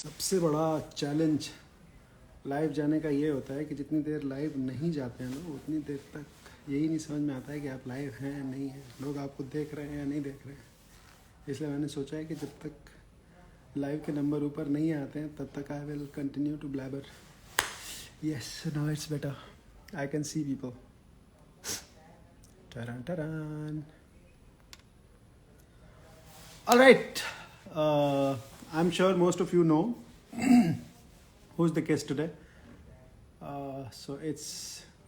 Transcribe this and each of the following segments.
सबसे बड़ा challenge live जाने का ये होता है कि जितनी देर लाइव नहीं जाते हैं लोग उतनी देर तक यही नहीं समझ में आता है कि आप लाइव हैं या नहीं हैं, लोग आपको देख रहे हैं या नहीं देख रहे हैं। इसलिए मैंने सोचा है कि जब तक लाइव के नंबर ऊपर नहीं आते हैं तब तक I will continue to blabber. Yes, now it's better, I can see people. Turn turn. All right. I'm sure most of you know who's the guest today. So it's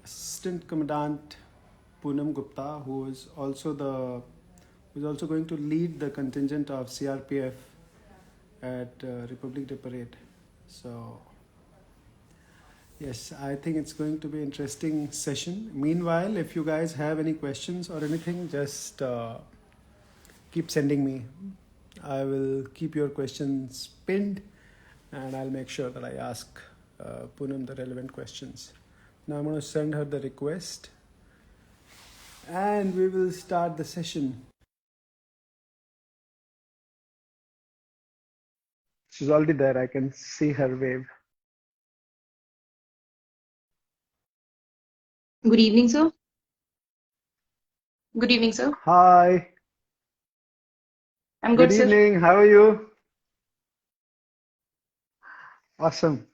Assistant Commandant Poonam Gupta, who's also going to lead the contingent of CRPF at Republic Day Parade. So yes, I think it's going to be an interesting session. Meanwhile, if you guys have any questions or anything, just keep sending me. I will keep your questions pinned and I'll make sure that I ask Poonam the relevant questions. Now I'm going to send her the request and we will start the session. She's already there. I can see her wave. Good evening, sir. Good evening, sir. Hi. I'm Good good, sir. evening. How are you? Awesome.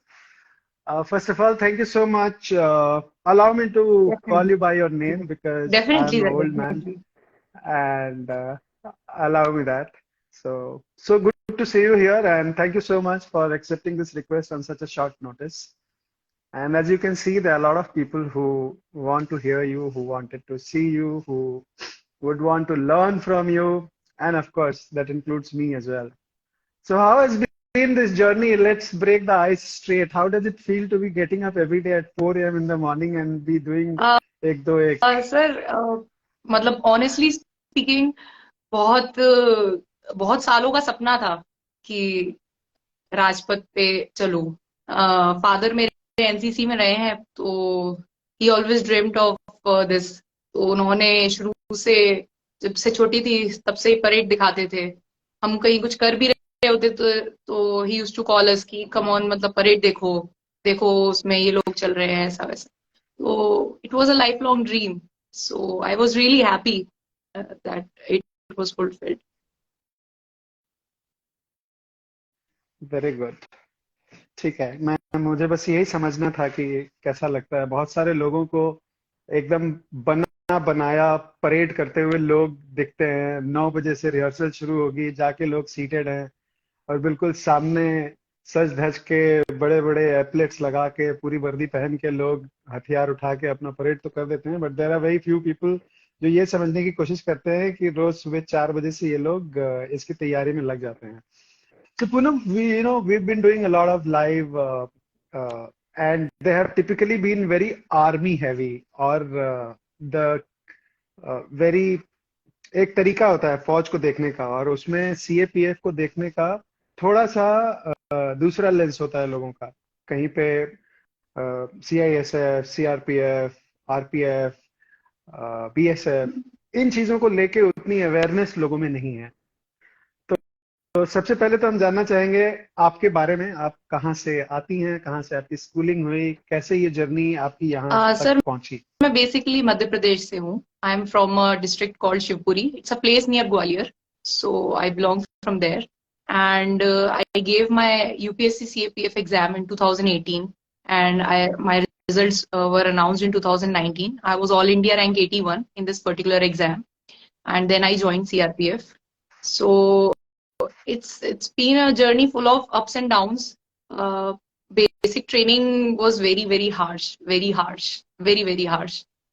First of all, thank you so much. Allow me to call you by your name because I'm Definitely, an sir. old man, Definitely. and allow me that. So good to see you here, and thank you so much for accepting this request on such a short notice. And as you can see, there are a lot of people who want to hear you, who wanted to see you, who would want to learn from you, and of course, that includes me as well. So how has been this journey? Let's break the ice straight. How does it feel to be getting up every day at 4 a.m. in the morning and be doing Uh, ek do ek? Sir मतलब honestly speaking बहुत बहुत सालों का सपना था कि राजपथ पे चलूं। फादर मेरे एनसीसी में रहे हैं तो ही ऑलवेज ड्रीम्ड ऑफ दिस। तो उन्होंने शुरू से जब से छोटी थी तब से परेड दिखाते थे। हम कहीं कुछ कर भी रहे होते तो ही यूज्ड टू कॉल अस कि कम ऑन, मतलब परेड देखो देखो, उसमें ये लोग चल रहे हैं, ऐसा वैसा। तो it was a life long dream. So I was really happy that it was fulfilled. Very good. ठीक है, मैं मुझे बस यही समझना था कि कैसा लगता है। बहुत सारे लोगों को एकदम बना बनाया परेड करते हुए लोग दिखते हैं। 9 बजे से रिहर्सल शुरू होगी, जाके लोग सीटेड हैं और बिल्कुल सामने सज धज के बड़े बड़े एप्लेट्स लगा के पूरी वर्दी पहन के लोग हथियार उठा के अपना परेड तो कर देते हैं। But there are very few people जो ये समझने की कोशिश करते हैं कि रोज सुबह 4 बजे से ये लोग इसकी तैयारी में लग जाते हैं। So Poonam, we've been doing a lot of live, and they have typically been very army heavy, or the very एक तरीका होता है फौज को देखने का, और उसमें सीएपीएफ को देखने का थोड़ा सा दूसरा लेंस होता है लोगों का। कहीं पे सीआईएसएफ, सीआरपीएफ, आरपीएफ, बीएसएफ, इन चीजों को लेके उतनी अवेयरनेस लोगों में नहीं है। तो सबसे पहले तो हम जानना चाहेंगे आपके बारे में। आप कहाँ से आती हैं, कहाँ से आपकी स्कूलिंग हुई, कैसे ये जर्नी आपकी यहाँ तक सर पहुंची? मैं बेसिकली मध्य प्रदेश से हूँ। I am from a district called Shivpuri. It's a place near Gwalior, so I belong from there. And I gave my UPSC CAPF exam in 2018 and I my results were announced in 2019. I was all India rank 81 in this particular exam, and then I joined CRPF. So it's been a journey full of ups and downs. Uh, Basic training was very harsh, very harsh.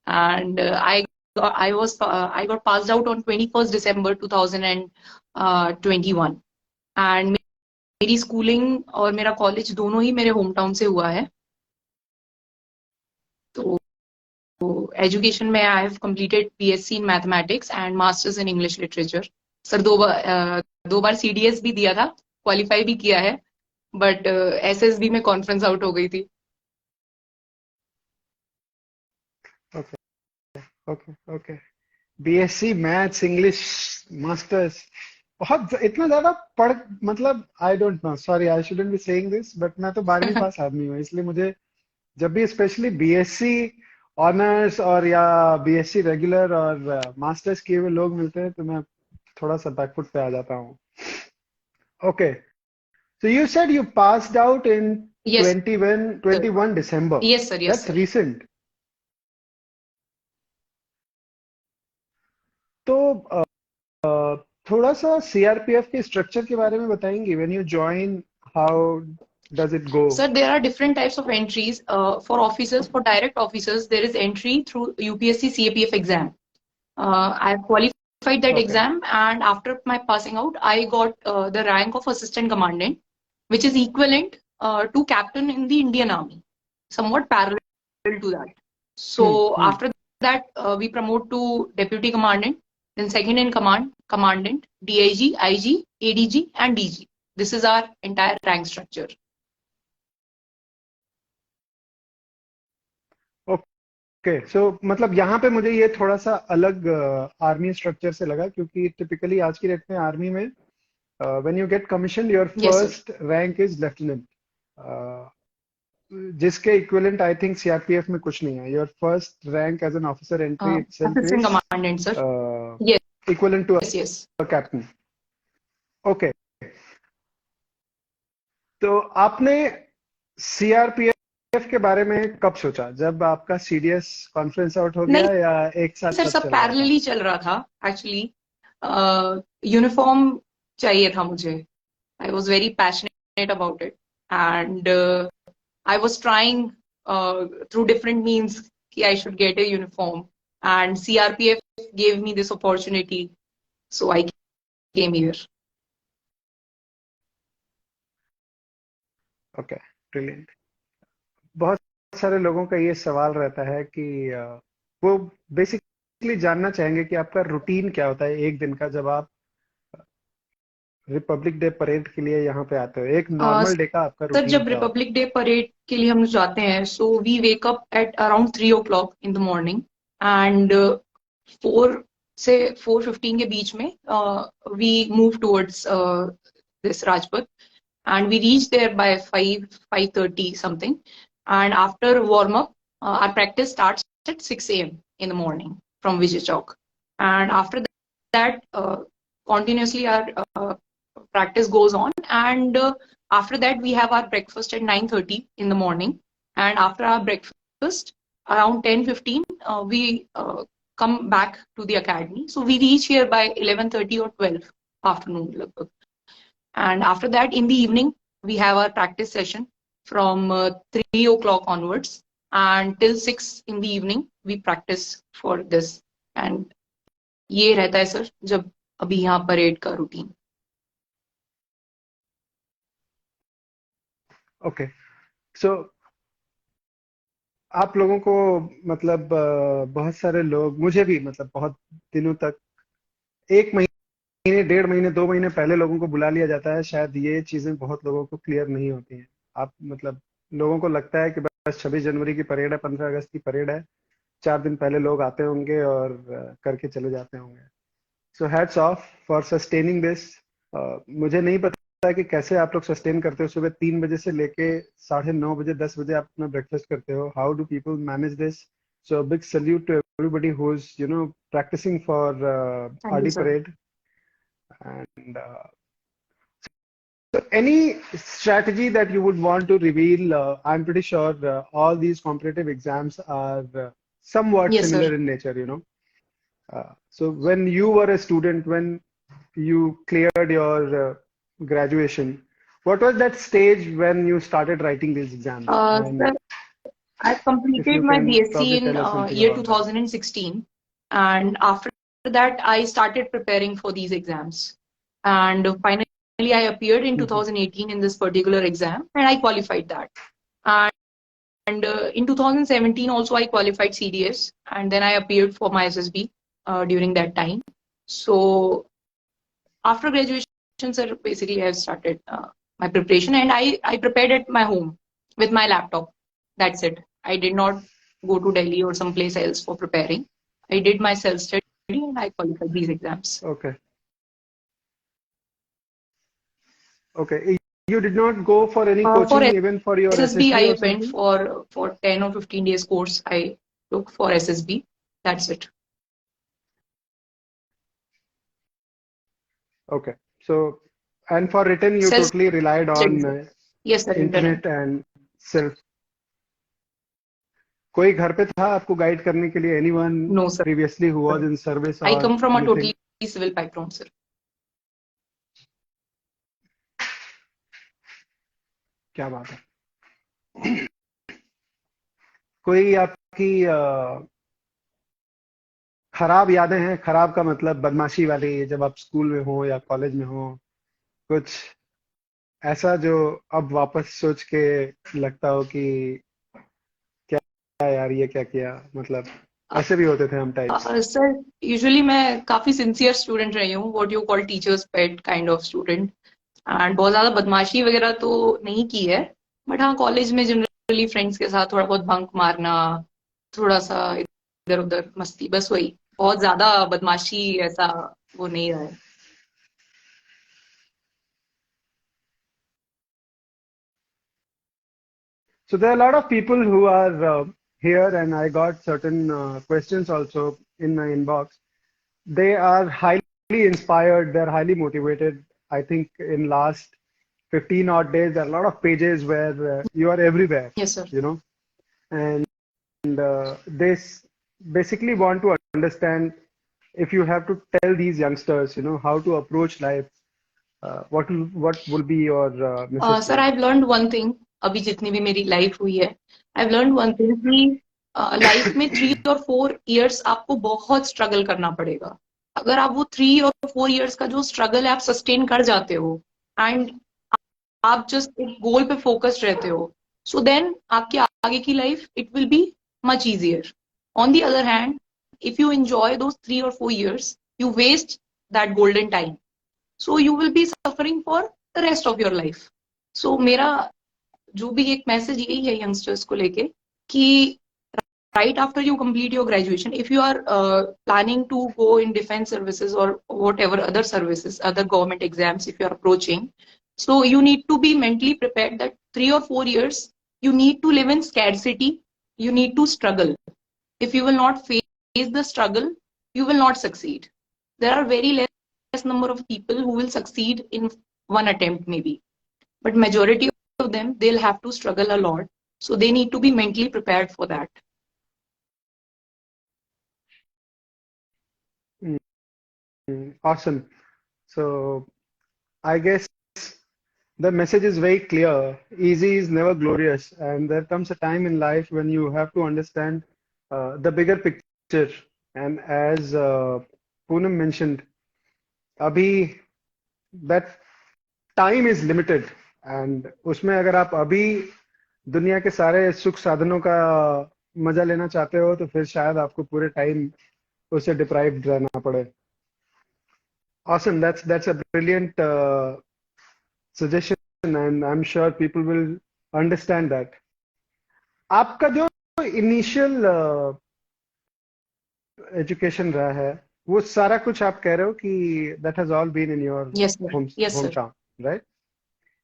And I got passed out on 21st December 2021. And मेरी schooling और मेरा college दोनों ही मेरे home town से हुआ है। तो education में I have completed BSc in mathematics and masters in English literature. Sir दो बार सीडीएस भी दिया था, क्वालिफाई भी किया है, बट एसएसबी में कॉन्फ्रेंस आउट हो गई थी। Okay, okay, okay. BSc maths, English, masters, बहुत इतना ज्यादा पढ़, मतलब I don't know, sorry I shouldn't be saying this, but मैं तो 12वीं पास आदमी हूँ, इसलिए मुझे जब भी स्पेशली बीएससी ऑनर्स और या बीएससी रेगुलर और मास्टर्स किए हुए लोग मिलते हैं तो मैं थोड़ा सा बैकफुट पे आ जाता हूँ. Okay, so you said you passed out in Yes, sir. 21 December. Yes, sir. Yes, That's sir. recent. तो थोड़ा सा सीआरपीएफ के स्ट्रक्चर के बारे में बताएंगे. When you join, how does it go? Sir, there are different types of entries. For officers, for direct officers, there is entry through UPSC CAPF exam. I have qualified that Okay. exam, and after my passing out, I got the rank of assistant commandant, which is equivalent to captain in the Indian Army, somewhat parallel to that. So Hmm. after that, we promote to deputy commandant, then second in command, commandant, DIG, IG, ADG, and DG. This is our entire rank structure. Okay, so मतलब यहाँ पे मुझे ये थोड़ा सा अलग army structure से लगा, क्योंकि टिपिकली आज की डेट में आर्मी में when you get commission your Yes, sir. First rank is lieutenant, जिसके इक्विवेलेंट आई थिंक सीआरपीएफ में कुछ नहीं है. Your first rank as an officer entry itself Assistant is commandant, sir. Yes, equivalent to yes, yes. A captain. Okay, तो आपने CRPF के बारे में कब सोचा? जब आपका सीडीएस कॉन्फ्रेंस आउट हो नहीं गया या एक साथ सर, सब सब चल रहा था? पैरेलली चल रहा था एक्चुअली. यूनिफॉर्म चाहिए था मुझे. I was very passionate about it, and I was trying through different means कि I should get a uniform, and CRPF gave me this opportunity, so I came here. Okay, brilliant. बहुत सारे लोगों का ये सवाल रहता है कि वो बेसिकली जानना चाहेंगे कि आपका रूटीन क्या होता है एक दिन का, जब आप रिपब्लिक डे परेड के लिए यहाँ पे आते हो. एक नॉर्मल डे का आपका सर, रूटीन जब क्या होता रिपब्लिक डे परेड के लिए हम जाते हैं, so we wake up at around 3 o'clock in the morning, and 4 से 4:15 के बीच में we move towards this Rajpath, and we reached there by 5:30 something. And after warm up, our practice starts at 6 a.m. in the morning from Vijay Chowk. And after that, continuously our practice goes on. And after that, we have our breakfast at 9:30 in the morning. And after our breakfast, around 10:15, we come back to the academy. So we reach here by 11:30 or 12 afternoon. And after that, in the evening, we have our practice session from 3 o'clock onwards. And till 6 in the evening, we practice for this. And ये रहता है sir जब अभी यहाँ parade का routine. Okay, सो आप लोगों को मतलब बहुत सारे लोग, मुझे भी मतलब बहुत दिनों तक, एक महीने, 1.5 महीने, 2 महीने पहले लोगों को बुला लिया जाता है. शायद ये चीजें बहुत लोगों को क्लियर नहीं होती हैं. आप मतलब लोगों को लगता है कि बस 26 जनवरी की परेड है, 15 अगस्त की परेड है, 4 दिन पहले लोग आते होंगे और करके चले जाते होंगे. So hats off for sustaining this. मुझे नहीं पता कि कैसे आप लोग सस्टेन करते हो. सुबह 3 बजे से लेके 9:30 बजे, 10 बजे आप अपना ब्रेकफास्ट करते हो. How do people manage this? So big salute to everybody who is practising for thank you R D sir. Parade. And so any strategy that you would want to reveal? I'm pretty sure all these competitive exams are somewhat Yes sir. similar in nature. So when you were a student, when you cleared your graduation, what was that stage when you started writing these exams? Sir, And I if completed you my can BSc probably in tell us something year about that. 2016, and after that I started preparing for these exams. And finally I appeared in Mhm. 2018 in this particular exam, and I qualified that. And in 2017 also I qualified CDS, and then I appeared for my SSB during that time. So after graduation, sir, basically I have started my preparation, and I prepared at my home with my laptop. That's it. I did not go to Delhi or someplace else for preparing. I did my self study and I qualified these exams. Okay. Okay. You did not go for any For coaching even for your SSB, SSB or I went something? for 10 or 15 days course. I took for SSB. That's it. Okay. So, and for written, you Self totally relied study, on sir. Yes, sir, internet. internet and self. कोई घर पे था आपको guide करने के लिए? Anyone No, sir. previously who was in service I or come from a anything? totally civil background, sir. क्या बात है। कोई आपकी खराब यादें हैं? खराब का मतलब बदमाशी वाली, जब आप स्कूल में हो या कॉलेज में हो, कुछ ऐसा जो अब वापस सोच के लगता हो कि क्या यार ये क्या किया, मतलब ऐसे भी होते थे हम टाइप्स। सर यूजुअली मैं काफी सिंसियर स्टूडेंट रही हूँ, what you call teachers pet kind of student. And बहुत ज्यादा बदमाशी वगैरह तो नहीं की है, बट हाँ कॉलेज में जनरली फ्रेंड्स के साथ थोड़ा बहुत बंक मारना, थोड़ा सा इधर उधर मस्ती, बस वही। बहुत ज्यादा बदमाशी ऐसा वो नहीं रहा है। So there are a lot of people who are here, and I got certain questions also in my inbox. They are highly inspired, they're highly motivated. I think in last 15 odd days, there are a lot of pages where you are everywhere, yes sir. you know, and they basically want to understand if you have to tell these youngsters, how to approach life, what will be your message to sir I them? Have learned one thing, अभी जितनी भी मेरी life हुई है, I have learned one thing कि life में 3 or 4 years आपको बहुत स्ट्रगल करना पड़ेगा। अगर आप वो 3 और 4 इयर्स का जो स्ट्रगल है आप सस्टेन कर जाते हो, एंड आप जस्ट एक गोल पे फोकस्ड रहते हो, सो देन आपकी आगे की life it will be much easier. On the other hand, if you enjoy those 3 or 4 years, you waste that golden time, so you will be suffering for the rest of your life. So मेरा जो भी एक message यही है youngsters को लेके कि right after you complete your graduation, if you are planning to go in defense services or whatever other services, other government exams, if you are approaching, so you need to be mentally prepared that 3 or 4 years you need to live in scarcity, you need to struggle. If you will not face the struggle, you will not succeed. There are very less number of people who will succeed in one attempt maybe, but majority of them they'll have to struggle a lot, so they need to be mentally prepared for that. Awesome. So I guess the message is very clear. Easy is never glorious, and there comes a time in life when you have to understand the bigger picture. And as Poonam mentioned, abhi that time is limited, and उसमें अगर आप अभी दुनिया के सारे सुख साधनों का मजा लेना चाहते हो, तो फिर शायद आपको पूरे टाइम उससे डिप्राइव्ड रहना पड़े। Awesome. That's a brilliant suggestion, and I'm sure people will understand that. आपका जो इनिशियल एजुकेशन रहा है, वो सारा कुछ आप कह रहे हो कि that has all been in your Yes, sir. Yes, sir. hometown, right?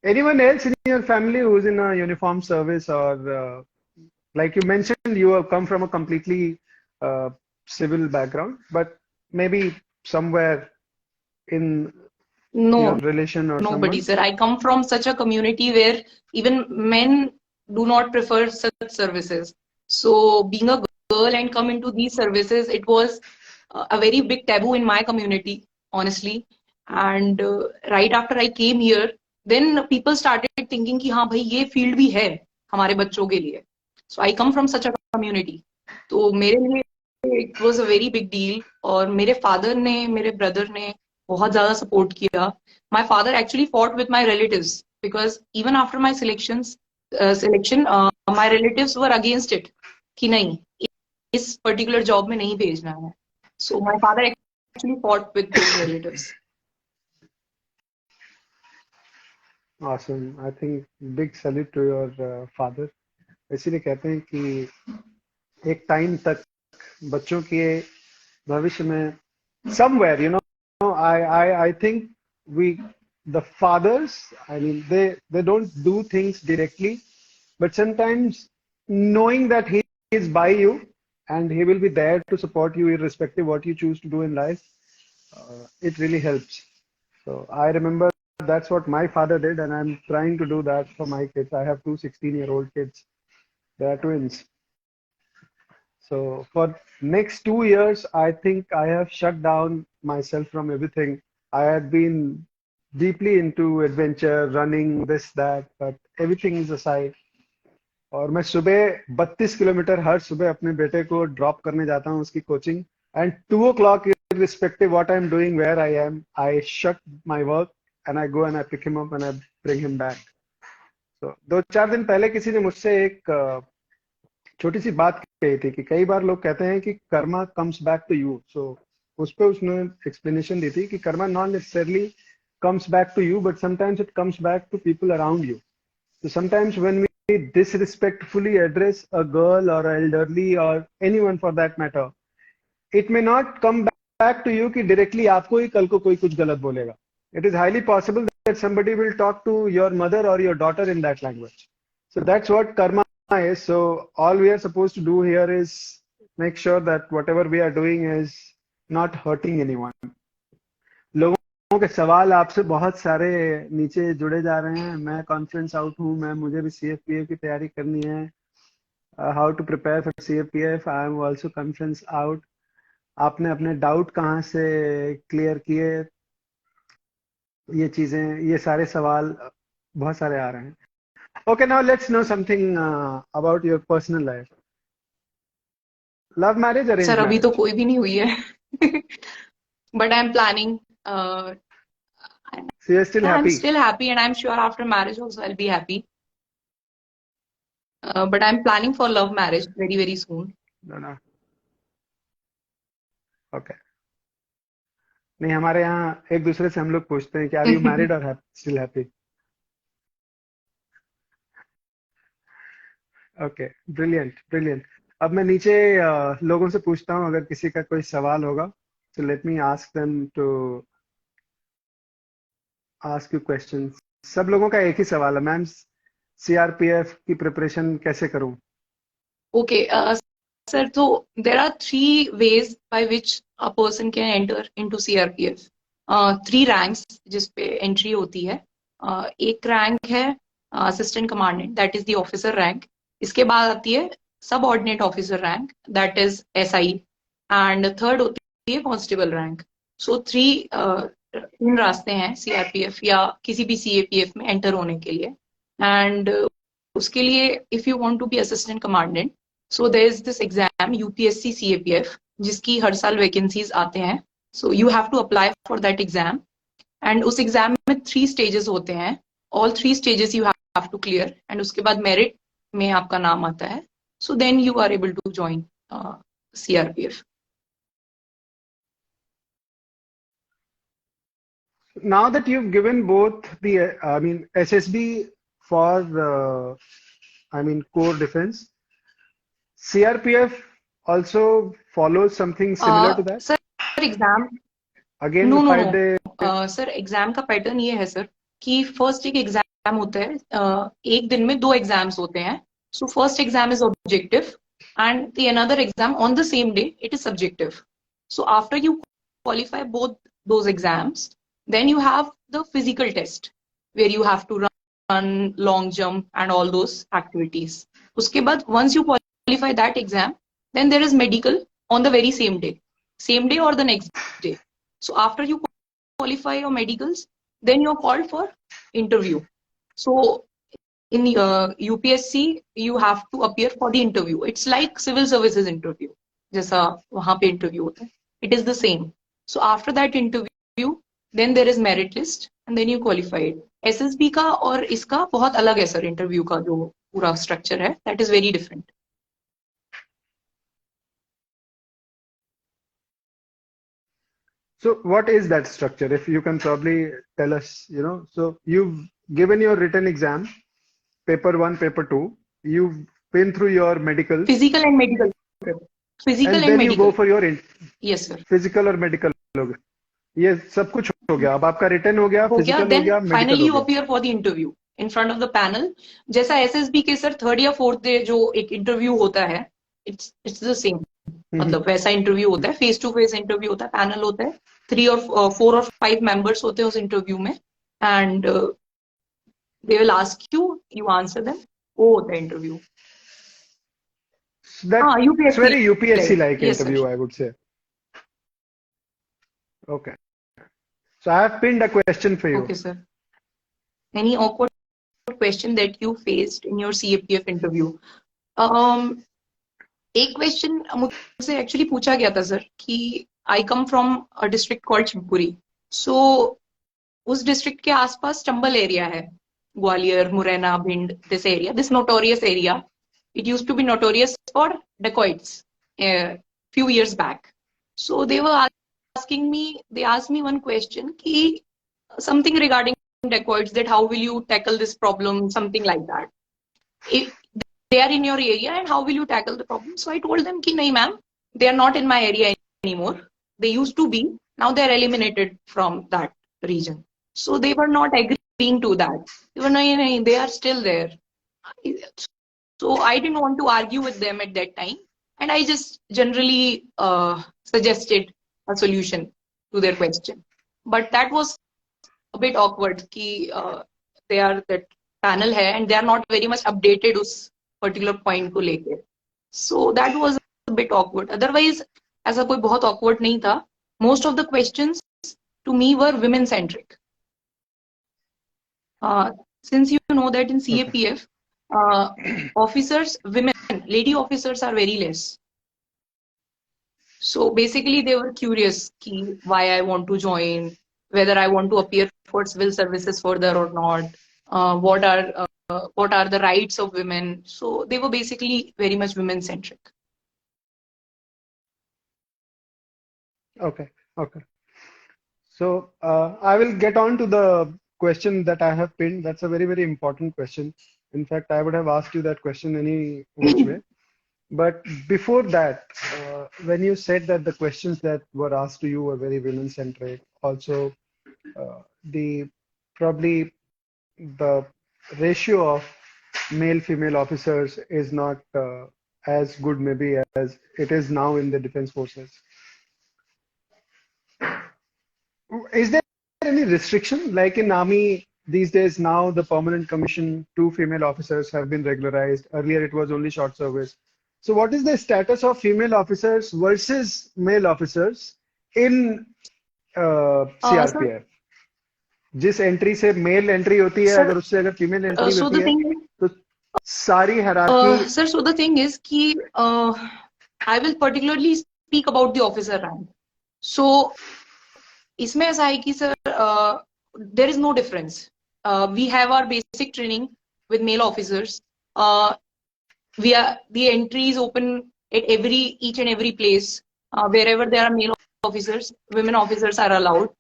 Anyone else in your family who's in a uniform service, or like you mentioned, you have come from a completely civil background, but maybe somewhere in your No, relation or nobody, someone? sir. I come from such a community where even men do not prefer such services. So being a girl and come into these services, it was a very big taboo in my community, honestly. And right after I came here, then people started thinking कि हाँ भाई ये field भी है हमारे बच्चों के लिए. So I come from such a community. तो मेरे लिए it was a very big deal, और मेरे फादर ने, मेरे ब्रदर ने बहुत ज्यादा सपोर्ट किया. My father actually fought with my relatives because even after my selection my relatives were against it कि नहीं, इस पर्टिकुलर जॉब में नहीं भेजना है. So my father actually fought with his relatives. Awesome. I think big salute to your father. इसीलिए कहते हैं कि एक टाइम तक बच्चों के भविष्य में somewhere, I think we the fathers, I mean, they don't do things directly, but sometimes knowing that he is by you and he will be there to support you irrespective what you choose to do in life, it really helps. So I remember that's what my father did, and I'm trying to do that for my kids. I have two 16-year-old kids. They are twins. So for next 2 years, I think I have shut down myself from everything. I had been deeply into adventure, running, this, that, but everything is aside. और मैं सुबह 32 kilometre हर सुबह अपने बेटे को drop करने जाता हूँ उसकी coaching and 2 o'clock irrespective what I'm doing where I am I shut my work and I go and I pick him up and I bring him back. So 2-4 दिन पहले किसी ने मुझसे एक छोटी सी बात कही थी कि कई बार लोग कहते हैं कि karma comes back to you. So उस पे उसने एक्सप्लेनेशन दी थी कि karma not necessarily comes back to you, but sometimes it comes back to people around you. So sometimes when we disrespectfully address a girl or an elderly or anyone for that matter, it may not come back to you कि directly आपको ही कल को कोई कुछ गलत बोलेगा. It is highly possible that somebody will talk to your mother or your daughter in that language. So that's what karma is. So all we are supposed to do here is make sure that whatever we are doing is not hurting anyone. लोगों के सवाल आपसे बहुत सारे नीचे जुड़े जा रहे हैं. मैं कॉन्फ्रेंस आउट हूँ, मैं मुझे भी CRPF की तैयारी करनी है. How to prepare for CRPF, I am also conference out. आपने अपने डाउट कहाँ से क्लियर किए, ये चीजें, ये सारे सवाल बहुत सारे आ रहे हैं. Okay, now let's know something about your personal life. Love marriage, arrange sir अभी तो मैरिज? कोई भी नहीं हुई है but I am planning. So you're still I'm happy? still happy and I'm sure after marriage also I'll be happy. But I'm planning for love marriage very, very soon. No, no. Okay. नहीं, हमारे यहाँ एक दूसरे से हम लोग पूछते हैं कि आर यू मैरिड और still happy. Okay, brilliant brilliant. अब मैं नीचे लोगों से पूछता हूँ अगर किसी का कोई सवाल होगा. So let me ask them to ask you questions. सब लोगों का एक ही सवाल है, मैम, CRPF की प्रिपरेशन कैसे करूं? Okay, sir, so there are 3 ways by which a person can enter into CRPF. 3 ranks जिस पे entry होती है. एक rank है assistant commandant, that is the officer rank. इसके बाद आती है subordinate officer rank, that is SI, and third होती है constable rank. So 3 रास्ते हैं CRPF या किसी भी CAPF में enter होने के लिए. And उसके लिए if you want to be assistant commandant, so there is this exam UPSC CAPF जिसकी हर साल वैकेंसीज आते हैं. So you have to apply for that exam and उस एग्जाम में 3 stages होते हैं. All 3 stages you have to clear and उसके बाद merit में आपका नाम आता है. So then you are able to join CRPF. Now that you've given both the, I mean, SSB for, I mean, core defense, CRPF also follows something similar to that? Sir, exam Again, no, the no, 5 day. Sir exam का pattern ये है sir कि first एक exam होता है. एक दिन में 2 एग्जाम्स होते हैं. So first exam is objective and the another exam on the same day it is subjective. So after you qualify both those exams, then you have the physical test where you have to run long jump and all those activities. Uske baad once you qualify that exam, then there is medical on the very same day or the next day. So after you qualify your medicals, then you're called for interview. So in UPSC you have to appear for the interview. It's like civil services interview जैसा वहाँ पे interview होता है. It is the same. So after that interview, then there is merit list and then you qualified. SSB का और इसका बहुत अलग है सर. इंटरव्यू का जो पूरा स्ट्रक्चर है that is very different. So what is that structure? If you can probably tell us, you know, so you've given your written exam, paper 1, paper 2, you've been through your medical. Physical and medical. Physical and and then medical. you go for your Yes sir. physical or medical. ये सब कुछ हो गया, अब आपका return हो गया, हो गया, फिजिकल हो देन गया, मेडिकल फाइनली हो यू गया। Appear for the interview in front of the panel. जैसा एसएसबी के सर थर्ड या फोर्थ डे जो एक इंटरव्यू होता है, इट्स द सेम। हम्म। मतलब वैसा इंटरव्यू होता है, फेस टू फेस इंटरव्यू होता है, पैनल होता है, 3 और 4 और 5 मेंबर्स होते हैं उस इंटरव्यू में, and they will ask you, you answer them, वो होता है इंटरव्यू। हाँ, That's UPSC very UPSC like, like yes sir. interview, I would say. Okay. So I have pinned a question for you. Okay sir, any awkward question that you faced in your CAPF interview? एक question मुझसे एक्चुअली पूछा गया था sir कि I come from a district called Shivpuri, so उस district के आसपास चंबल एरिया है, Gwalior, Morena, Bhind, this area, this notorious area, it used to be notorious for dacoits few years back. So they were asking me, they asked me one question ki something regarding dacoits, that how will you tackle this problem, something like that. If they are in your area and how will you tackle the problem? So I told them ki nahi ma'am, they are not in my area anymore. They used to be, now they are eliminated from that region. So they were not agreeing to that. They were nahi, nahi, they are still there. So I didn't want to argue with them at that time, and I just generally suggested a solution to their question. But that was a bit awkward कि they are that panel है and they are not very much updated उस particular point को लेके. So that was a bit awkward. Otherwise ऐसा कोई बहुत awkward नहीं था. Most of the questions to me were women centric. Since you know that in Okay. CAPF, officers, women, lady officers are very less. So basically, they were curious ki why I want to join, whether I want to appear for civil services further or not, what are the rights of women. So they were basically very much women centric. Okay. Okay. So I will get on to the question that I have pinned. That's a very, very important question. In fact, I would have asked you that question any which way. But before that, when you said that the questions that were asked to you were very women-centric, also the probably the ratio of male-female officers is not as good maybe as it is now in the defense forces. Is there any restriction like in army these days? Now the permanent commission, 2 female officers have been regularized. Earlier it was only short service. So what is the status of female officers versus male officers in Sir, CRPF? जिस entry से mail entry होती है, sir, अगर उससे अगर female entry so होती the है, thing, तो सारी hierarchy. sir, so the thing is कि I will particularly speak about the officer rank. So इसमें ऐसा है कि sir there is no difference. We have our basic training with male officers. We are the entry is open at each and every place. Wherever there are male officers, women officers are allowed.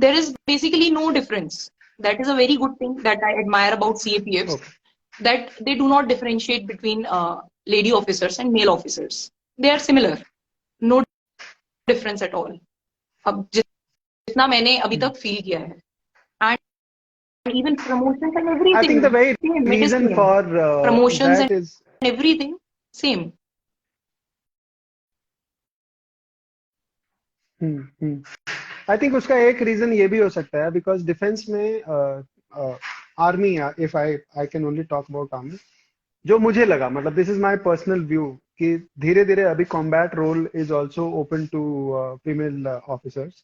There is basically no difference. That is a very good thing that I admire about CAPFs, Okay. that they do not differentiate between lady officers and male officers. They are similar, no difference at all. अब जितना मैंने अभी तक feel किया है, and even promotions and I everything think the very same, it is reason same. for Promotions that and is, everything same. I think उसका एक reason ये भी हो सकता है बिकॉज डिफेंस में army, if I I can only talk about army, जो मुझे लगा, मतलब this is my personal view, कि धीरे धीरे अभी combat role is also open to female officers.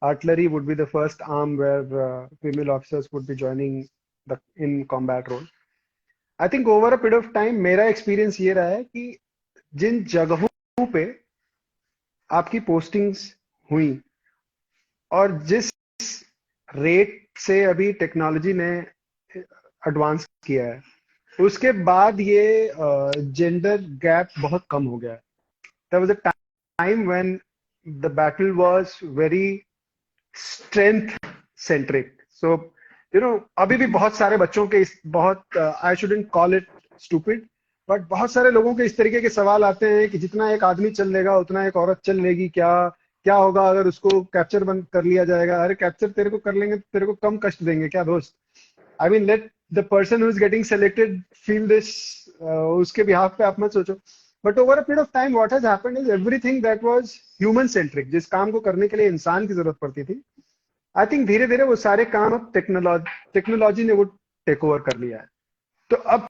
Artillery would be the first arm where female officers would be joining the in combat role. I think over a period of time मेरा experience ये रहा है कि जिन जगहों पे आपकी postings हुई और जिस रेट से अभी टेक्नोलॉजी ने एडवांस किया है, उसके बाद ये जेंडर गैप बहुत कम हो गया है. There was a time when the battle was very strength centric. So you know, अभी भी बहुत सारे बच्चों के बहुत, I shouldn't call it stupid, but बहुत सारे लोगों के इस तरीके के सवाल आते हैं कि जितना एक आदमी चल लेगा उतना एक औरत चल लेगी क्या, क्या होगा अगर उसको कैप्चर बंद कर लिया जाएगा? अरे कैप्चर तेरे को कर लेंगे तो तेरे को कम कष्ट देंगे क्या दोस्त? I mean let the person who is getting selected feel this, उसके बिहाफ पे आप मत सोचो। But over a period of time what has happened is everything that was human centric, जिस काम को करने के लिए इंसान की जरूरत पड़ती थी, आई थिंक धीरे धीरे वो सारे काम अब टेक्नोलॉजी ने वो टेक ओवर कर लिया है। तो अब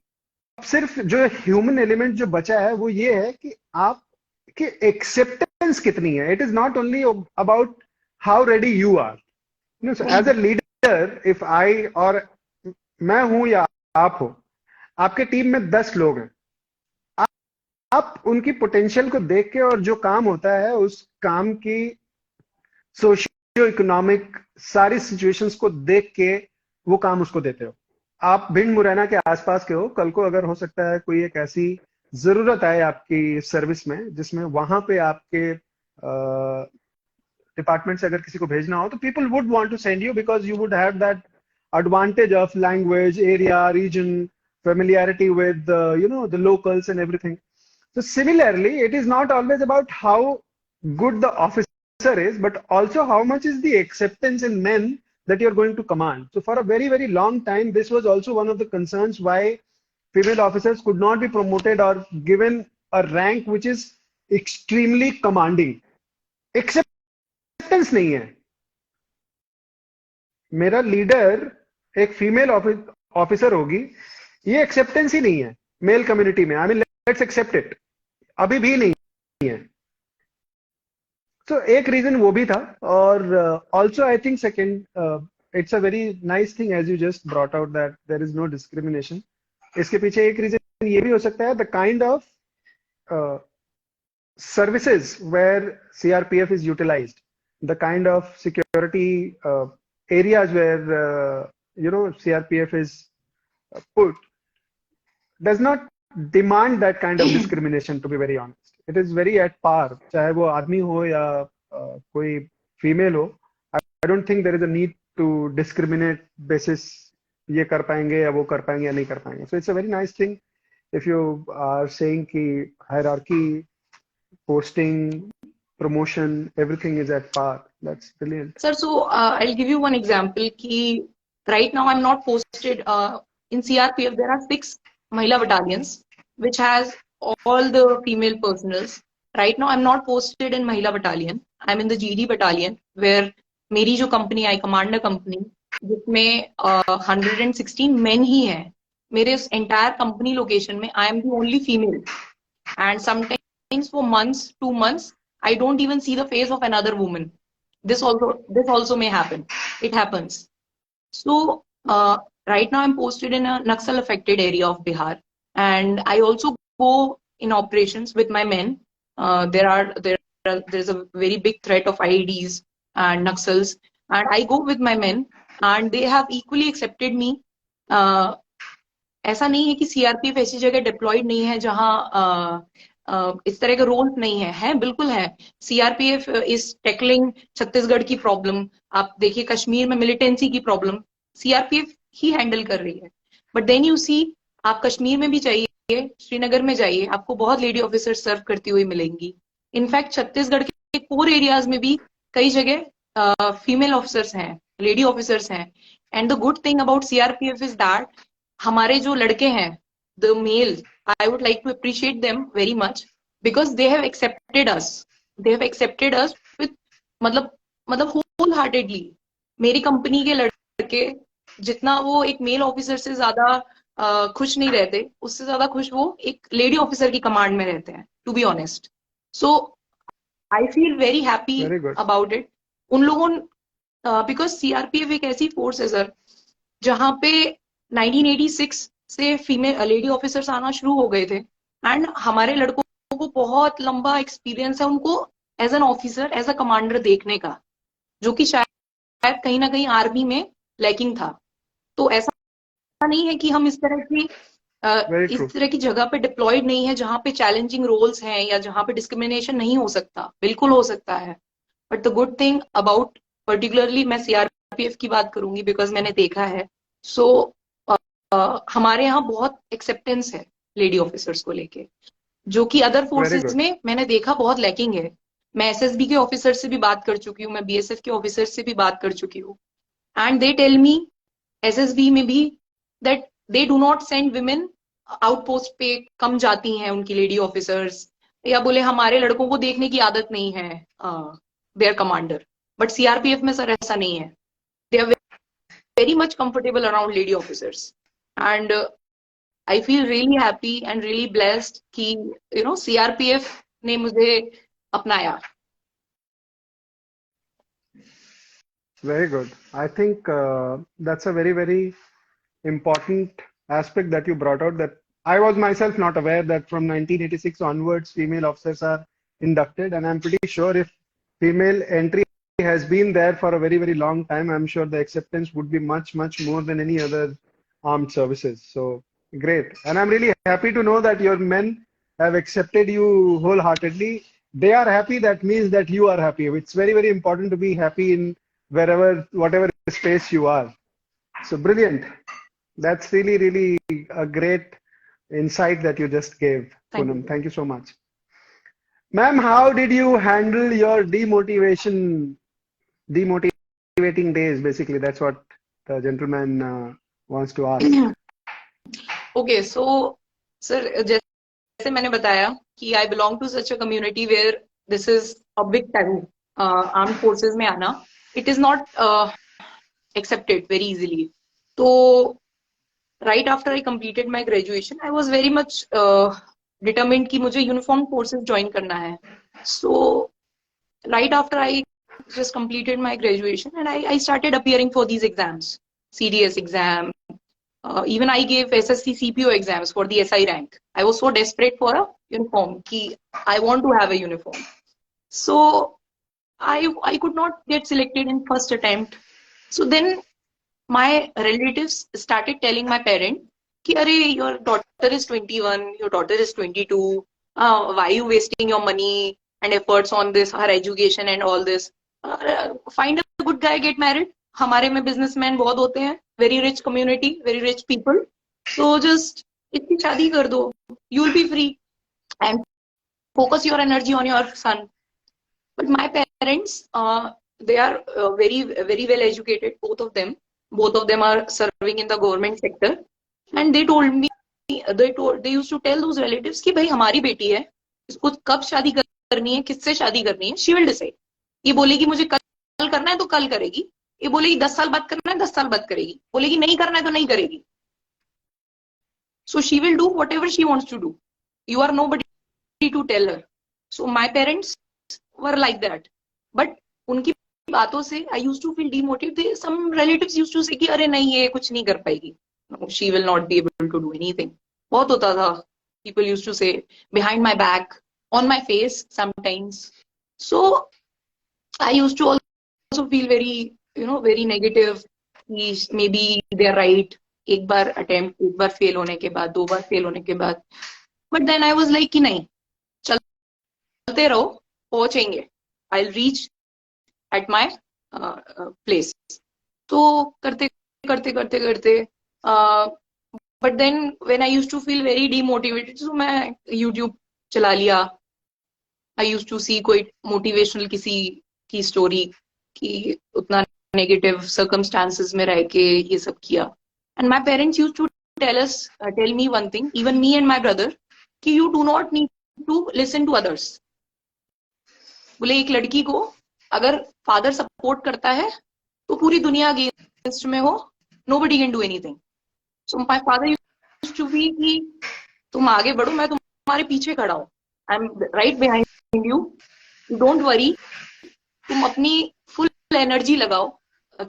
सिर्फ जो ह्यूमन एलिमेंट जो बचा है वो ये है कि आप की एक्सेप्टेंस कितनी है। It is not only about how ready you are, as a leader. If I और मैं हूं या आप हो, आपके टीम में 10 लोग हैं, आप उनकी पोटेंशियल को देख के और जो काम होता है उस काम की सोशियो इकोनॉमिक सारी सिचुएशंस को देख के वो काम उसको देते हो। आप भिंड मुरैना के आसपास के हो, कल को अगर हो सकता है कोई एक ऐसी जरूरत आए आपकी सर्विस में जिसमें वहां पे आपके डिपार्टमेंट से अगर किसी को भेजना हो, तो people would want to send you because you would have that advantage of language, area, region, familiarity with the locals and everything. So similarly, it is not always about how good the officer is, but also how much is the acceptance in men that you're going to command. So for a very, very long time, this was also one of the concerns why female officers could not be promoted or given a rank which is extremely commanding. Acceptance नहीं है। मेरा leader एक female officer होगी, ये acceptance ही नहीं है male community में। I mean let's accept it, अभी भी नहीं है। तो एक रीजन वो भी था। और also I think second, it's a very nice thing as you just brought out that there is no discrimination. इसके पीछे एक रीजन ये भी हो सकता है, the kind of services where CRPF is utilized, the kind of security areas where CRPF is put, does not demand that kind of discrimination, to be very honest. It is very at par, चाहे वो आदमी हो या कोई female हो। I don't think there is a need to discriminate basis ये कर पाएंगे या वो कर पाएंगे या नहीं कर पाएंगे। So it's a very nice thing if you are saying कि hierarchy, posting, promotion, everything is at par. That's brilliant. Sir, so I'll give you one example. Ki right now I'm not posted in CRPF. There are 6 Mahila battalions which has all the female personals. Right now I'm not posted in Mahila battalion. I'm in the GD battalion where मेरी जो company आई commander company, जिसमें 116 main ही हैं। मेरे उस entire company location में I am the only female and sometimes for months, 2 months, I don't even see the face of another woman. This also may happen. It happens. So right now I'm posted in a Naxal affected area of Bihar, and I also go in operations with my men. There's a very big threat of IEDs and Naxals, and I go with my men, and they have equally accepted me. ऐसा नहीं है कि CRPF ऐसी जगह diploid नहीं है जहां इस तरह के रोल नहीं है बिल्कुल है। सीआरपीएफ इज टैकलिंग छत्तीसगढ़ की प्रॉब्लम। आप देखिए कश्मीर में मिलिटेंसी की प्रॉब्लम सीआरपीएफ ही हैंडल कर रही है। बट देन यू सी, आप कश्मीर में भी जाइए, श्रीनगर में जाइए, आपको बहुत लेडी ऑफिसर सर्व करती हुई मिलेंगी। इनफैक्ट छत्तीसगढ़ के कोर एरियाज में भी कई जगह फीमेल ऑफिसर्स हैं, लेडी ऑफिसर्स हैं। And the good thing about CRPF is that हमारे जो लड़के हैं, the male, I would like to appreciate them very much because they have accepted us. They have accepted us with मतलब wholeheartedly. मेरी company के लड़के जितना वो एक मेल ऑफिसर से ज्यादा खुश नहीं रहते, उससे ज्यादा खुश वो एक लेडी ऑफिसर की कमांड में रहते हैं, to be honest. So I feel very happy about it. उन लोगों बिकॉज सीआरपीएफ एक ऐसी फोर्स है सर जहां पे 1986 से फीमेल लेडी ऑफिसर्स आना शुरू हो गए थे, एंड हमारे लड़कों को बहुत लंबा एक्सपीरियंस है उनको as an officer, as a commander देखने का, जो कि शायद कहीं ना कहीं आर्मी में लैकिंग था। तो ऐसा नहीं है कि हम इस तरह की जगह पे डिप्लॉयड नहीं है जहां पे चैलेंजिंग रोल्स हैं या जहां पे डिस्क्रिमिनेशन नहीं हो सकता, बिल्कुल हो सकता है। But the good thing about, particularly मैं सीआरपीएफ की बात करूंगी बिकॉज मैंने देखा है। सो हमारे यहाँ बहुत एक्सेप्टेंस है लेडी ऑफिसर्स को लेके, जो कि अदर फोर्सेस में मैंने देखा बहुत लैकिंग है। मैं एसएसबी के ऑफिसर से भी बात कर चुकी हूँ, मैं बीएसएफ के ऑफिसर से भी बात कर चुकी हूँ, and they tell me SSB में भी that they do not send women outpost पे, कम जाती हैं उनकी लेडी ऑफिसर्स, या बोले हमारे लड़कों को देखने की आदत नहीं है देयर कमांडर। बट सीआरपीएफ में सर ऐसा नहीं है, they are very much comfortable around lady officers, and I feel really happy and really blessed कि सीआरपीएफ ने मुझे अपनाया। Very good. I think that's a very, very important aspect that you brought out, that I was myself not aware that from 1986 onwards, female officers are inducted. And I'm pretty sure if female entry has been there for a very, very long time, I'm sure the acceptance would be much, much more than any other armed services. So great. And I'm really happy to know that your men have accepted you wholeheartedly. They are happy. That means that you are happy. It's very, very important to be happy in wherever, whatever space you are. So brilliant. That's really, really a great insight that you just gave, Thank Poonam. you. Thank you so much. Ma'am, how did you handle your demotivating days? Basically, that's what the gentleman wants to ask. Okay, so sir, जैसे मैंने बताया कि I belong to such a community where this is a big taboo. Armed forces में आना, it is not accepted very easily. So right after I completed my graduation, I was very much determined कि मुझे uniformed forces join करना है. So right after I just completed my graduation, and I started appearing for these exams, CDS exam. Even I gave SSC CPO exams for the SI rank. I was so desperate for a uniform कि I want to have a uniform. So I could not get selected in first attempt. So then my relatives started telling my parent कि अरे your daughter is 21, your daughter is 22, why are you wasting your money and efforts on this, her education and all this, find a good guy, get married. हमारे में businessmen बहुत होते हैं, very rich community, very rich people, so just इसकी शादी कर दो, you will be free and focus your energy on your son. But my parents, they are very, very well educated, both of them. Both of them are serving in the government sector, and they told me, they used to tell those relatives कि भाई हमारी बेटी है, इसको कब शादी करनी है, किससे शादी करनी है, she will decide. ये बोलेगी मुझे कल करना है तो कल करेगी, ये बोलेगी 10 साल बाद करना है 10 साल बाद करेगी, बोलेगी नहीं करना है तो नहीं करेगी. So she will do whatever she wants to do. You are nobody to tell her. So my parents were like that. But उनकी बातों से I used to feel demotivated. Some relatives used to say कि अरे नहीं ये कुछ नहीं कर पाएगी. No, she will not be able to do anything. बहुत होता था. People used to say behind my back, on my face sometimes. So I used to also feel very, very negative. Maybe they are right. एक बार attempt, एक बार fail होने के बाद, 2 बार fail होने के बाद. But then I was like कि नहीं, चलते रहो, पहुंचेंगे. I'll reach at my place. तो करते करते करते करते but then when I used to feel very demotivated, so मैं YouTube चला लिया. I used to see कोई motivational किसी की story कि उतना negative circumstances में रह के ये सब किया. And my parents used to tell me one thing, even me and my brother, कि you do not need to listen to others. बोले एक लड़की को अगर फादर सपोर्ट करता है तो पूरी दुनिया अगेंस्ट में हो, nobody can do anything. So my father used to be कि तुम आगे बढ़ो, मैं तुम्हारे पीछे खड़ा हूँ. I'm right behind you. Don't worry. तुम अपनी full energy लगाओ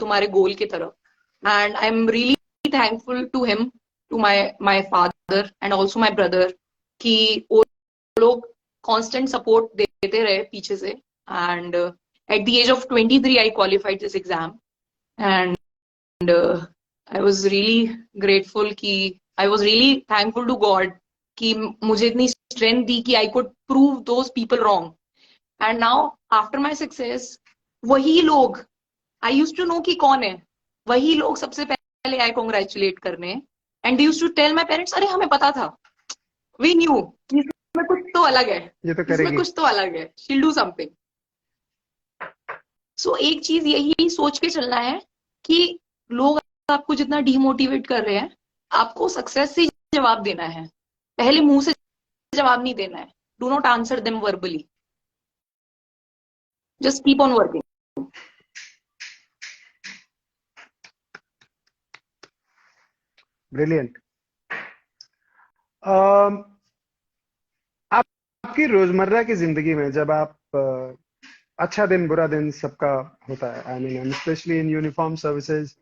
तुम्हारे गोल की तरफ. And I'm really thankful to him, to my father and also my brother कि वो लोग constant support देते रहे पीछे से. And at the age of 23, I qualified this exam. And I was really grateful कि I was really thankful to God कि मुझे इतनी strength दी कि I could prove those people wrong. And now after my success, वही लोग I used to know कि कौन है, वही लोग सबसे पहले I congratulate करने. And they used to tell my parents, अरे हमें पता था, we knew कि इसमें कुछ तो अलग है, ये तो इसमें करेगी. कुछ तो अलग है, she'll do something. सो एक चीज यही सोच के चलना है कि लोग आपको जितना डिमोटिवेट कर रहे हैं, आपको सक्सेस से जवाब देना है, पहले मुंह से जवाब नहीं देना है. Do not answer them verbally, just keep on working. Brilliant. आपकी रोजमर्रा की जिंदगी में जब आप अच्छा दिन बुरा दिन सबका होता है, I mean specially in uniform services,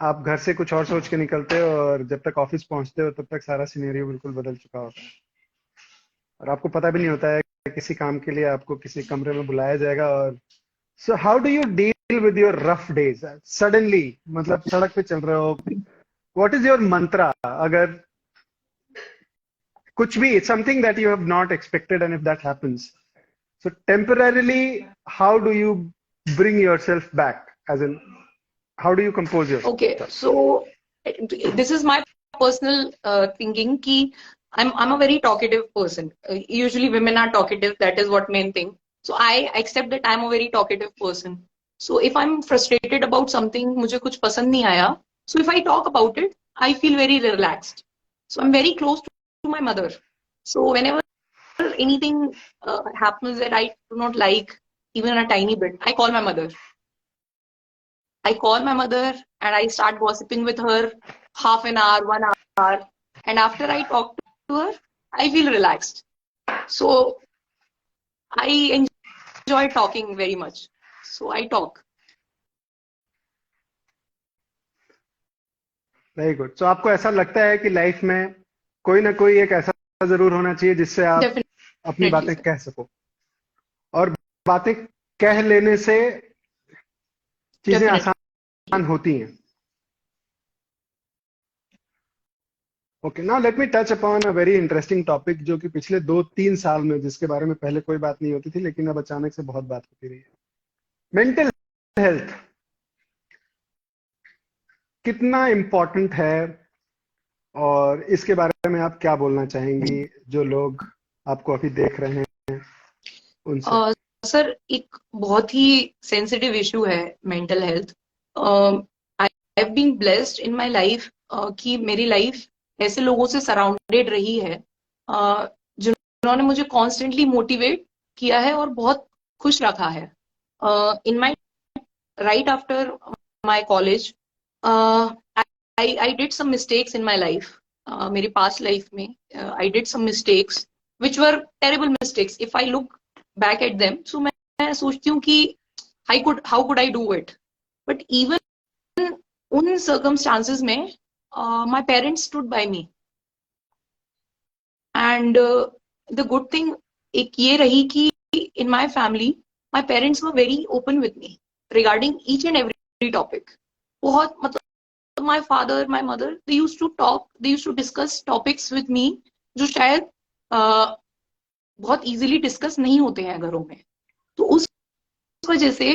आप घर से कुछ और सोच के निकलते हो और जब तक ऑफिस पहुंचते हो तब तक सारा सिनेरियो बिल्कुल बदल चुका होता है और आपको पता भी नहीं होता है कि किसी काम के लिए आपको किसी कमरे में बुलाया जाएगा. और so how do you deal with your rough days suddenly, मतलब सड़क पे चल रहे हो, व्हाट इज योर मंत्रा? अगर कुछ भी, something that you have not expected and if that happens, so temporarily, how do you bring yourself back? As in, how do you compose Okay, yourself? so this is my personal thinking ki I'm a very talkative person. Usually women are talkative, that is what main thing. So I accept that I'm a very talkative person. So if I'm frustrated about something, मुझे कुछ पसंद नहीं आया, so if I talk about it, I feel very relaxed. So I'm very close to my mother. So whenever anything happens that I do not like, even a tiny bit, I call my mother. I call my mother and I start gossiping with her half an hour, 1 hour. And after I talk to her, I feel relaxed. So I enjoy talking very much. So I talk. Very good. So आपको ऐसा लगता है कि life में कोई ना कोई एक ऐसा जरूर होना चाहिए जिससे आप अपनी Definitely, बातें sir. कह सको, और बातें कह लेने से चीजें Definitely. आसान होती हैं. Okay, now let me touch upon a very interesting topic जो कि पिछले 2-3 साल में, जिसके बारे में पहले कोई बात नहीं होती थी लेकिन अब अचानक से बहुत बात होती रही है. मेंटल हेल्थ कितना इम्पोर्टेंट है और इसके बारे में आप क्या बोलना चाहेंगी जो लोग आपको अभी देख रहे हैं उनसे? सर, एक बहुत ही सेंसिटिव इशू है mental health. I have been blessed in my life कि मेरी लाइफ ऐसे लोगों से सराउंडेड रही है जिन्होंने मुझे कॉन्स्टेंटली मोटिवेट किया है और बहुत खुश रखा है. In my right after my college, I did some mistakes in my life. मेरी पास्ट लाइफ में I did some mistakes which were terrible mistakes. If I look back at them, so मैं सोचती हूँ कि how could I do it? But even उन circumstances में my parents stood by me, and the good thing एक ये रही कि in my family my parents were very open with me regarding each and every topic. बहुत मतलब my father, my mother, they used to talk, they used to discuss topics with me जो शायद बहुत easily discuss नहीं होते हैं घरों में. तो उस वजह से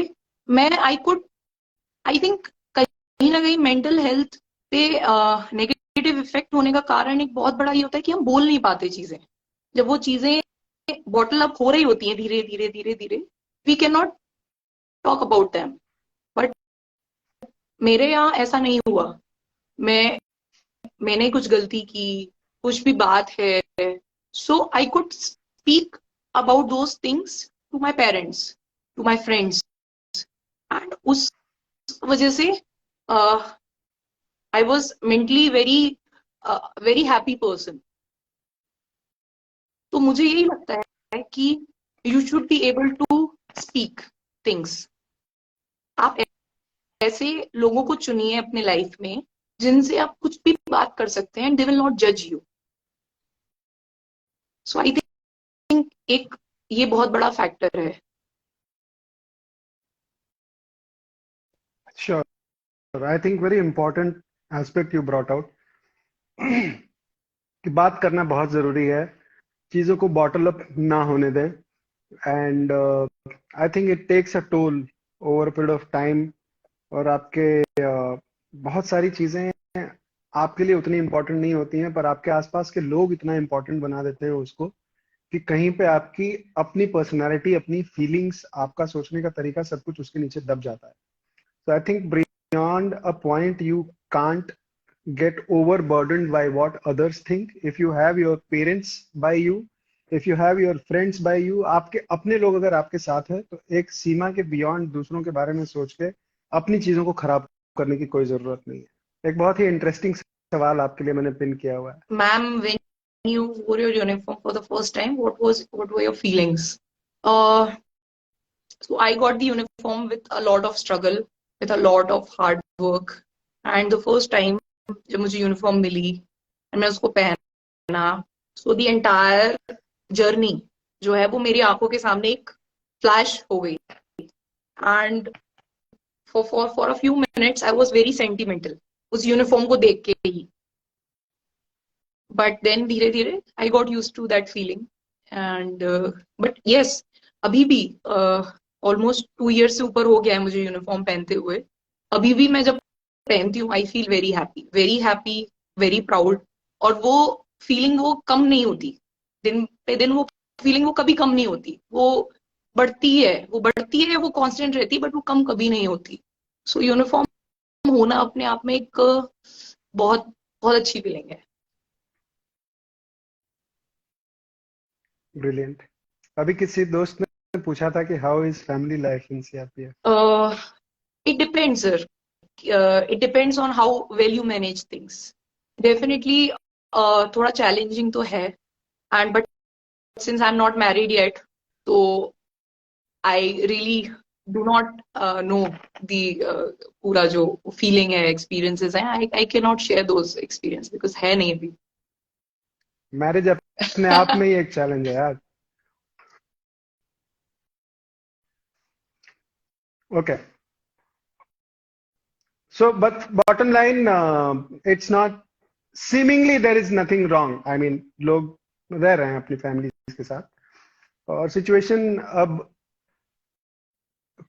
मैं आई थिंक कहीं ना कहीं मेंटल हेल्थ पे नेगेटिव इफेक्ट होने का कारण एक बहुत बड़ा ये होता है कि हम बोल नहीं पाते चीजें. जब वो चीजें बॉटल अप हो रही होती हैं धीरे धीरे धीरे धीरे, we can not talk about them. But मेरे यहाँ ऐसा नहीं हुआ. मैंने कुछ गलती की, कुछ भी बात है, so I could speak about those things to my parents, to my friends. And उस वजह से I was mentally very happy person. तो मुझे यही लगता है कि you should be able to speak things. आप ऐसे लोगों को चुनिए अपने लाइफ में जिनसे आप कुछ भी बात कर सकते हैं, दे विल नॉट जज यू. सो आई थिंक एक ये बहुत बड़ा फैक्टर है. Sure. I think very important aspect you brought out कि बात करना बहुत जरूरी है, चीजों को बॉटल अप ना होने दें. And I think it takes a toll over a period of time. और आपके बहुत सारी चीजें आपके लिए उतनी इंपॉर्टेंट नहीं होती हैं पर आपके आसपास के लोग इतना इंपॉर्टेंट बना देते हैं उसको कि कहीं पे आपकी अपनी पर्सनालिटी, अपनी फीलिंग्स, आपका सोचने का तरीका सब कुछ उसके नीचे दब जाता है. So I think beyond a point you can't get overburdened by what others think. If you have your parents by you, if you have your friends by you, आपके अपने लोग अगर आपके साथ है तो एक सीमा के बियॉन्ड दूसरों के बारे में सोच के अपनी चीजों को खराब करने की कोई जरूरत नहीं है. एक बहुत ही इंटरेस्टिंग सवाल आपके लिए मैंने पिन किया हुआ है. Ma'am, when you wore your uniform for the first time, what were your feelings? Uh, so I got the uniform with a lot of struggle, with a lot of hard work. And the first time जब मुझे uniform मिली और मैं उसको पहना, so the entire journey जो है वो मेरी आंखों के सामने एक फ्लैश हो गई. And for a few minutes I was very sentimental उस यूनिफॉर्म को देख के ही. But then धीरे धीरे I got used to that feeling. And but yes, अभी भी almost 2 years से ऊपर हो गया है मुझे यूनिफॉर्म पहनते हुए. अभी भी मैं जब पहनती हूँ, I feel very happy, very proud. और वो फीलिंग वो कम नहीं होती, दिन पे दिन वो फीलिंग वो कभी कम नहीं होती. वो बढ़ती है, वो कांस्टेंट रहती है, बट वो कम कभी नहीं होती. सो यूनिफॉर्म होना अपने आप में एक बहुत बहुत अच्छी फीलिंग है. ब्रिलियंट. अभी किसी दोस्त ने पूछा था कि how is family life in CRPF. It depends, sir. It depends on how well you manage things. Definitely, थोड़ा challenging तो है. And but since I'm not married yet, so I really do not know the पूरा जो feeling है, experiences है. I cannot share those experiences because है नहीं अभी. मैरिज अपने आप में ही एक चैलेंज है यार. Okay. So, but bottom line, it's not seemingly there is nothing wrong. I mean, लोग रह रहे हैं अपनी फैमिली के साथ. और सिचुएशन अब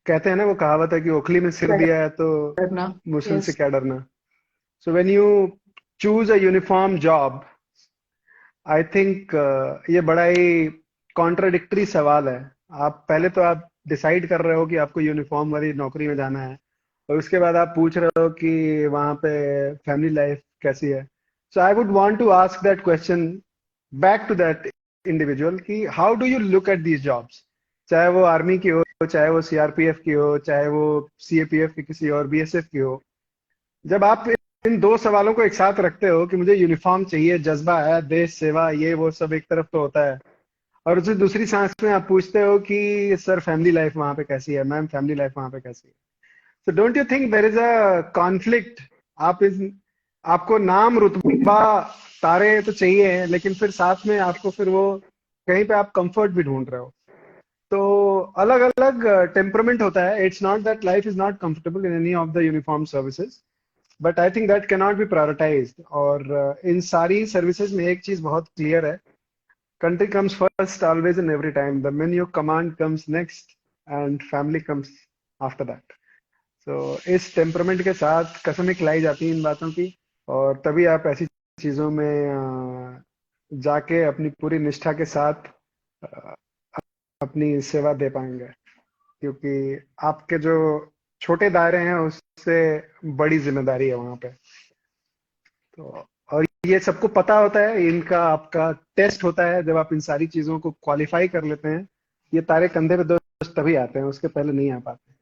कहते हैं ना, वो कहावत है कि ओखली में सिर दिया है तो करना. मुसल से Yes. क्या डरना. So when you choose a uniform job, I think ये बड़ा ही कॉन्ट्राडिक्टरी सवाल है. आप डिसाइड कर रहे हो कि आपको यूनिफॉर्म वाली नौकरी में जाना है, और उसके बाद आप पूछ रहे हो कि वहां पे फैमिली लाइफ कैसी है. So I would want to ask that question back to that individual कि how do you look at these jobs. चाहे वो आर्मी की हो, चाहे वो सीआरपीएफ की हो, चाहे वो सीएपीएफ की किसी और बीएसएफ की हो. जब आप इन दो सवालों को एक साथ रखते हो कि मुझे यूनिफॉर्म चाहिए, जज्बा है, देश सेवा, ये वो सब एक तरफ तो होता है, और उसे दूसरी सांस में आप पूछते हो कि सर फैमिली लाइफ वहां पे कैसी है, मैम फैमिली लाइफ वहां पे कैसी है. So don't you think there is a conflict. आपको नाम, रुतबा, तारे तो चाहिए, लेकिन फिर साथ में आपको फिर वो कहीं पे आप कंफर्ट भी ढूंढ रहे हो. तो अलग अलग टेम्परमेंट होता है. It's not that life is not comfortable in any of the uniform services, but I think that can not be prioritised. और इन सारी सर्विसेज में एक चीज बहुत क्लियर है. Country comes first always and every time. The men you command comes next and family comes after that. So इस temperament के साथ कसमें खिलाई जाती हैं इन बातों की, और तभी आप ऐसी चीजों में जाके अपनी पूरी निष्ठा के साथ uh, अपनी सेवा दे पाएंगे. क्योंकि आपके जो छोटे दायरे हैं उससे बड़ी जिम्मेदारी है वहां पे. तो और ये सबको पता होता है. इनका आपका टेस्ट होता है जब आप इन सारी चीजों को क्वालिफाई कर लेते हैं. ये तारे कंधे पे दोस्त तभी आते हैं, उसके पहले नहीं आ पाते.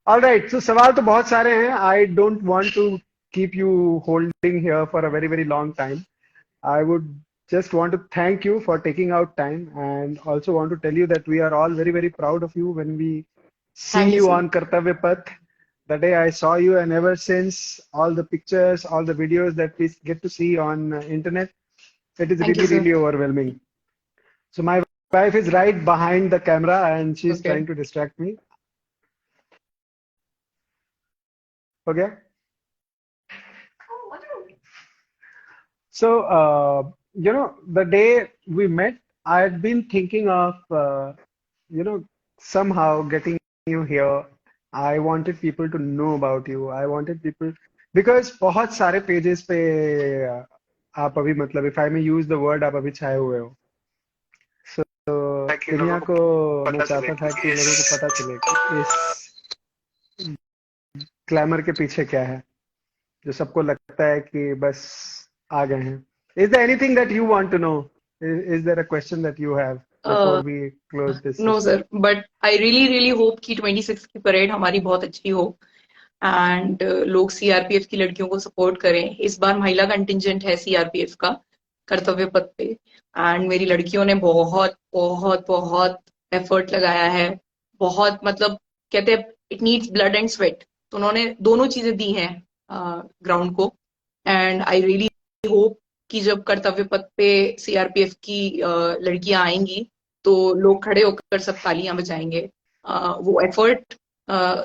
ऑलराइट. सो सवाल तो बहुत सारे हैं. I don't want to keep you holding here for a very very long time. I would just want to thank you for taking out time, and also want to tell you that we are all very, very proud of you when we see Thank you, you sir. on Kartavya Path. The day I saw you, and ever since, all the pictures, all the videos that we get to see on internet, it is Thank you, really, sir. really overwhelming. So my wife is right behind the camera, and she's Okay. trying to distract me. Okay. So, the day we met, I had been thinking of, somehow getting you here. I wanted people to know about you. I wanted people, because बहुत सारे pages पे आप अभी, मतलब if I may use the word, आप अभी छाए हुए हो. दुनिया को मैं चाहता था कि लोगों को पता चले कि इस ग्लैमर के पीछे क्या है, जो सबको लगता है कि बस आ गए हैं. Is there anything that you want to know? Is there a question that you have before we close this no session? Sir, but I really really hope कि 26 की परेड हमारी बहुत अच्छी हो एंड लोग सीआरपीएफ की लड़कियों को सपोर्ट करें. इस बार महिला कंटिंजेंट है सीआरपीएफ का कर्तव्य पथ पे, एंड मेरी लड़कियों ने बहुत बहुत बहुत एफर्ट लगाया है. बहुत मतलब कहते हैं it needs blood and sweat, तो उन्होंने दोनों चीजें दी हैं ग्राउंड को. एंड आई रियली होप कि जब कर्तव्य पथ पे सीआरपीएफ की लड़कियां आएंगी तो लोग खड़े होकर सब तालियां बजाएंगे. वो एफर्ट,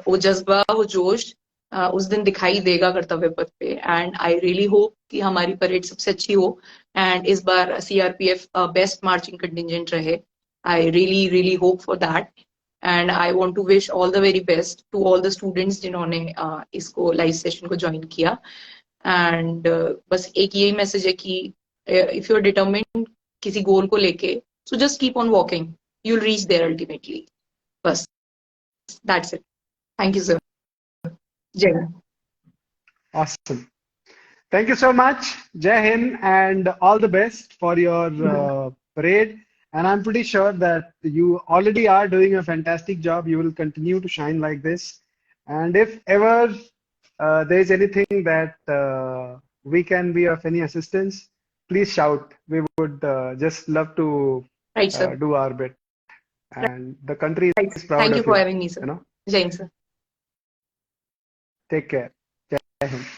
वो जज्बा, वो जोश उस दिन दिखाई देगा कर्तव्य पथ पे. एंड आई रियली होप कि हमारी परेड सबसे अच्छी हो एंड इस बार सीआरपीएफ बेस्ट मार्चिंग कंटिजेंट रहे. I really really hope for that. And I want to wish all the very best to all the students जिन्होंने इसको लाइव सेशन को ज्वाइन किया. एंड बस एक यही मैसेज है कि इफ यू आर डिटरमिन्ड किसी गोल को लेके, so just keep on walking, you will reach there ultimately. बस that's it. Thank you sir. जय Hind. Awesome. Thank you so much. Jai Hind and all the best for your parade. And I'm pretty sure that you already are doing a fantastic job. You will continue to shine like this. And if ever there is anything that we can be of any assistance, please shout. We would just love to Right, sir. do our bit. And the country Right. is proud Thank you of for you. having me, sir. You know, Jai Hind, sir. take care. Jai Hind.